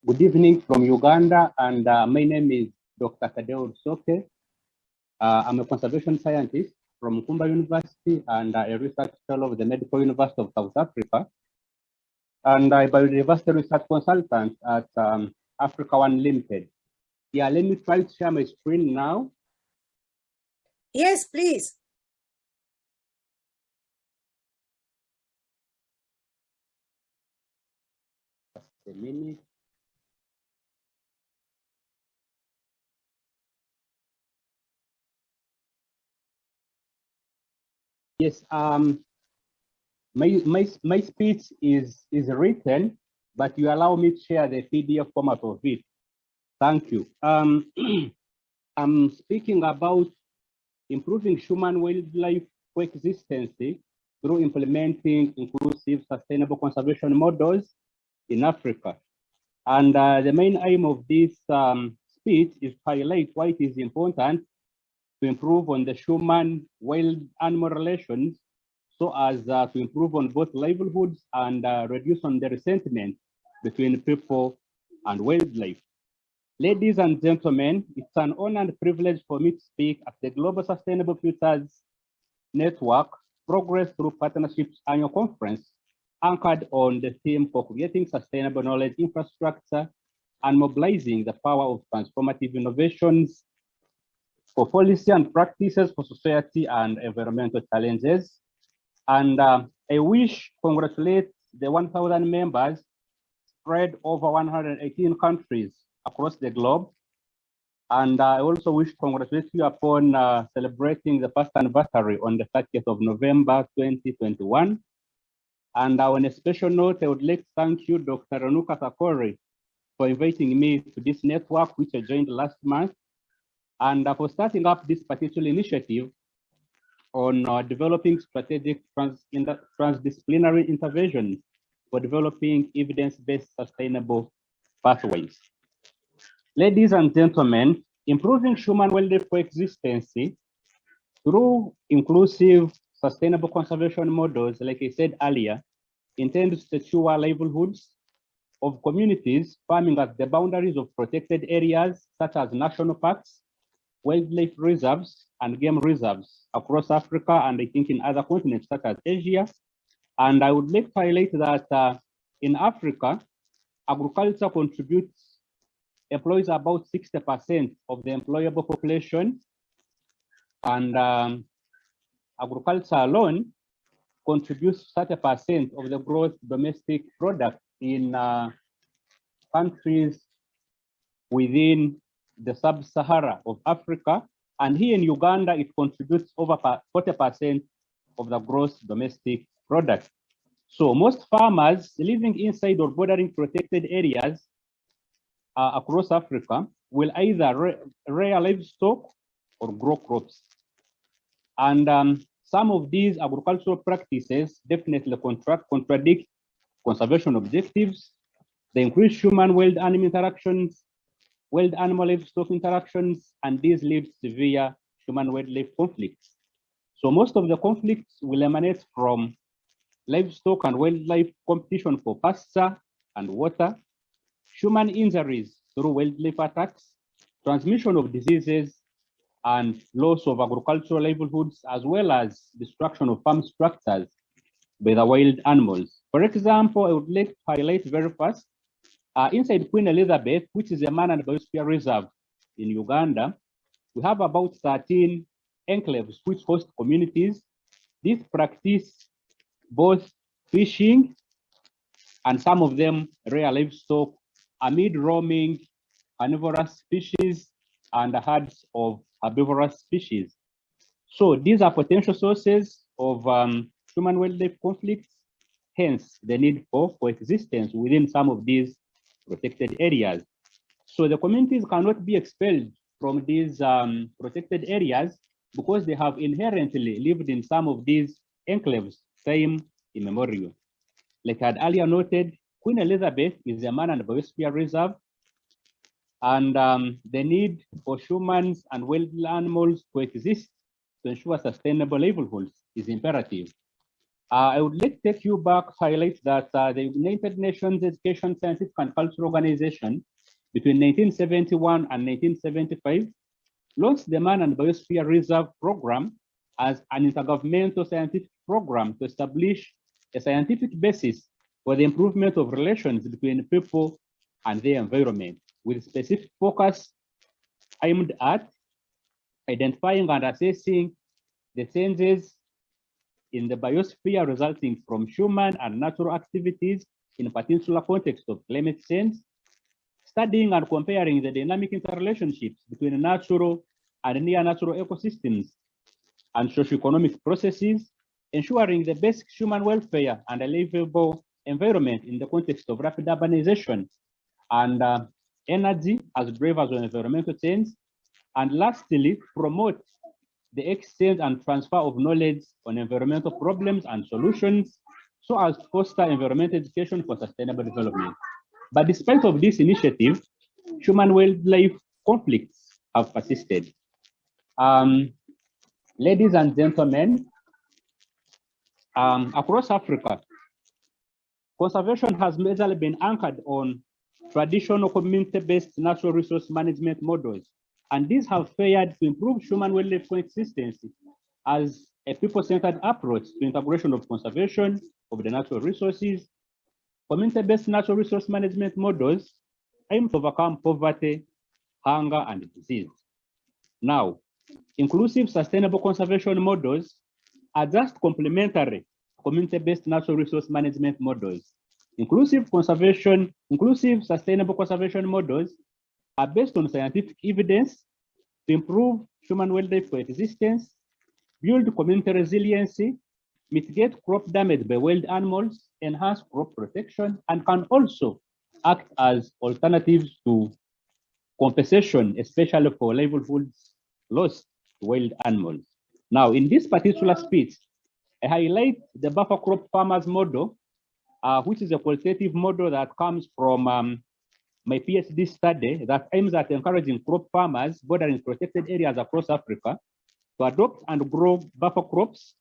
Good evening from Uganda, and my name is Dr. Taddeo Rusoke. I'm a conservation scientist from Nkumba University and a research fellow of the Medical University of South Africa. And I'm a biodiversity research consultant at Africa One Limited. Yeah, let me try to share my screen now. Yes, please. Just a minute. Yes, my speech is written, but you allow me to share the PDF format of it. Thank you. I'm speaking about improving human-wildlife coexistence through implementing inclusive, sustainable conservation models in Africa. And the main aim of this speech is to highlight why it is important to improve on the human-wild-animal relations so as to improve on both livelihoods and reduce on the resentment between people and wildlife. Ladies and gentlemen, it's an honor and privilege for me to speak at the Global Sustainable Futures Network Progress Through Partnerships Annual Conference, anchored on the theme for creating sustainable knowledge infrastructure and mobilizing the power of transformative innovations for policy and practices for society and environmental challenges. And I wish to congratulate the 1,000 members spread over 118 countries across the globe. And I also wish to congratulate you upon celebrating the first anniversary on the 30th of November, 2021. And on a special note, I would like to thank you, Dr. Rusoke, for inviting me to this network, which I joined last month, and for starting up this particular initiative on developing strategic transdisciplinary interventions for developing evidence-based sustainable pathways. Ladies and gentlemen, improving human-wildlife coexistence through inclusive, sustainable conservation models, like I said earlier, intends to secure livelihoods of communities farming at the boundaries of protected areas such as national parks, wildlife reserves, and game reserves across Africa and I think in other continents such as Asia. And I would like to highlight that in Africa, agriculture employs about 60% of the employable population, and agriculture alone contributes 30% of the gross domestic product in countries within the sub-Sahara of Africa. And here in Uganda, it contributes over 40% of the gross domestic product. So most farmers living inside or bordering protected areas across Africa will either rear livestock or grow crops. And some of these agricultural practices definitely contradict conservation objectives. They increase human-wild animal interactions, wild animal livestock interactions, and these lead to severe human-wildlife conflicts. So most of the conflicts will emanate from livestock and wildlife competition for pasture and water, human injuries through wildlife attacks, transmission of diseases, and loss of agricultural livelihoods, as well as destruction of farm structures by the wild animals. For example, I would like to highlight very fast, inside Queen Elizabeth, which is a man and biosphere reserve in Uganda, we have about 13 enclaves which host communities. These practice both fishing and some of them rear livestock amid roaming carnivorous species and herds of herbivorous species. So these are potential sources of human-wildlife conflicts, hence the need for coexistence within some of these protected areas. So the communities cannot be expelled from these protected areas because they have inherently lived in some of these enclaves, time immemorial. Like I had earlier noted, Queen Elizabeth is a man and biosphere reserve, and the need for humans and wild animals to exist to ensure sustainable livelihoods is imperative. I would like to take you back, highlight that the United Nations Education, Scientific and Cultural Organization between 1971 and 1975 launched the Man and Biosphere Reserve Program as an intergovernmental scientific program to establish a scientific basis for the improvement of relations between people and their environment, with specific focus aimed at identifying and assessing the changes in the biosphere resulting from human and natural activities in particular context of climate change, studying and comparing the dynamic interrelationships between natural and near-natural ecosystems and socioeconomic processes, ensuring the basic human welfare and a livable environment in the context of rapid urbanization and energy as drivers of environmental change, and lastly, promote the exchange and transfer of knowledge on environmental problems and solutions so as to foster environmental education for sustainable development. But despite of this initiative, human-wildlife conflicts have persisted. Ladies and gentlemen, across Africa, conservation has majorly been anchored on traditional community-based natural resource management models, and these have failed to improve human-wildlife consistency as a people-centered approach to integration of conservation of the natural resources. Community-based natural resource management models aim to overcome poverty, hunger, and disease. Now, inclusive sustainable conservation models are just complementary community-based natural resource management models. Inclusive sustainable conservation models are based on scientific evidence to improve human-wildlife coexistence, build community resiliency, mitigate crop damage by wild animals, enhance crop protection, and can also act as alternatives to compensation, especially for livelihoods lost to wild animals. Now, in this particular speech, I highlight the buffer crop farmers model, which is a qualitative model that comes from my PhD study that aims at encouraging crop farmers bordering protected areas across Africa to adopt and grow buffer crops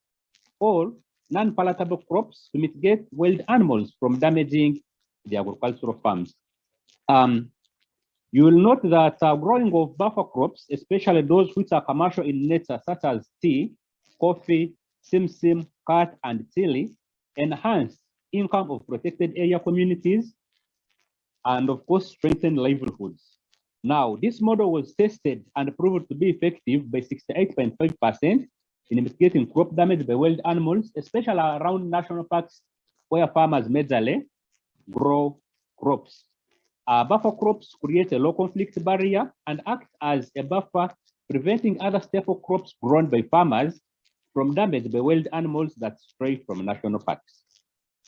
or non-palatable crops to mitigate wild animals from damaging the agricultural farms. You will note that growing of buffer crops, especially those which are commercial in nature, such as tea, coffee, simsim, cat, and chili, enhance income of protected area communities and, of course, strengthen livelihoods. Now, this model was tested and proved to be effective by 68.5% in mitigating crop damage by wild animals, especially around national parks where farmers majorly grow crops. Buffer crops create a low conflict barrier and act as a buffer, preventing other staple crops grown by farmers from damage by wild animals that stray from national parks.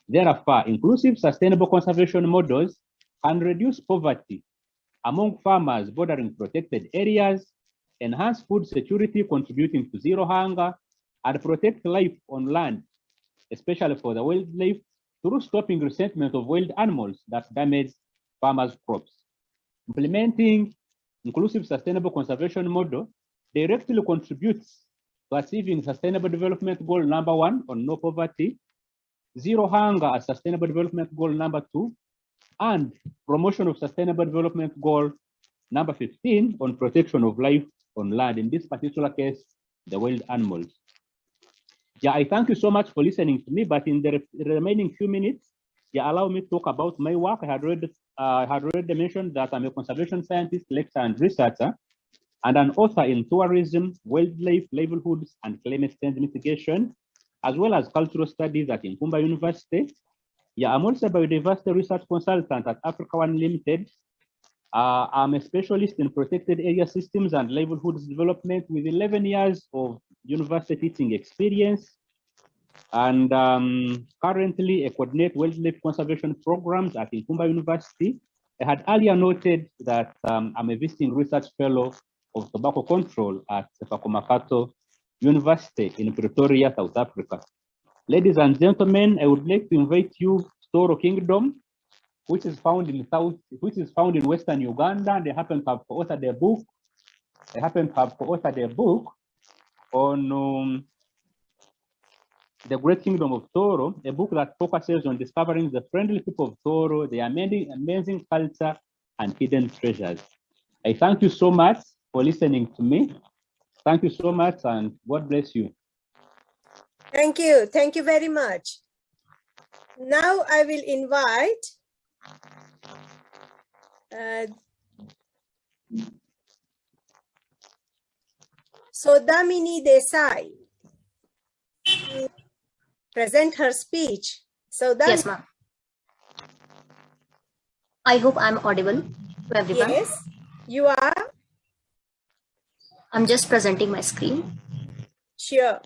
Therefore, inclusive sustainable conservation models can reduce poverty among farmers bordering protected areas, enhance food security, contributing to zero hunger, and protect life on land, especially for the wildlife, through stopping resettlement of wild animals that damage farmers' crops. Implementing inclusive sustainable conservation model directly contributes to achieving Sustainable Development Goal number 1 on no poverty, zero hunger as Sustainable Development Goal number 2, and promotion of Sustainable Development Goal number 15 on protection of life on land, in this particular case, the wild animals. Yeah, I thank you so much for listening to me, but in the remaining few minutes, allow me to talk about my work. I had already mentioned that I'm a conservation scientist, lecturer, and researcher, and an author in tourism, wildlife, livelihoods, and climate change mitigation, as well as cultural studies at Nkumba University. I'm also a biodiversity research consultant at Africa One Limited. I'm a specialist in protected area systems and livelihoods development with 11 years of university teaching experience. And currently I coordinate wildlife conservation programs at Nkumba University. I had earlier noted that I'm a visiting research fellow of tobacco control at Sefakomakato University in Pretoria, South Africa. Ladies and gentlemen, I would like to invite you to Toro Kingdom, which is found in Western Uganda, and they happen to have authored a book. They happen to have authored a book on The Great Kingdom of Toro, a book that focuses on discovering the friendly people of Toro, their amazing culture, and hidden treasures. I thank you so much for listening to me. Thank you so much, and God bless you. Thank you. Thank you very much. Now I will invite Sodamini Desai to present her speech. Sodamini. Yes, ma'am. I hope I'm audible to everyone. Yes, you are. I'm just presenting my screen. Sure.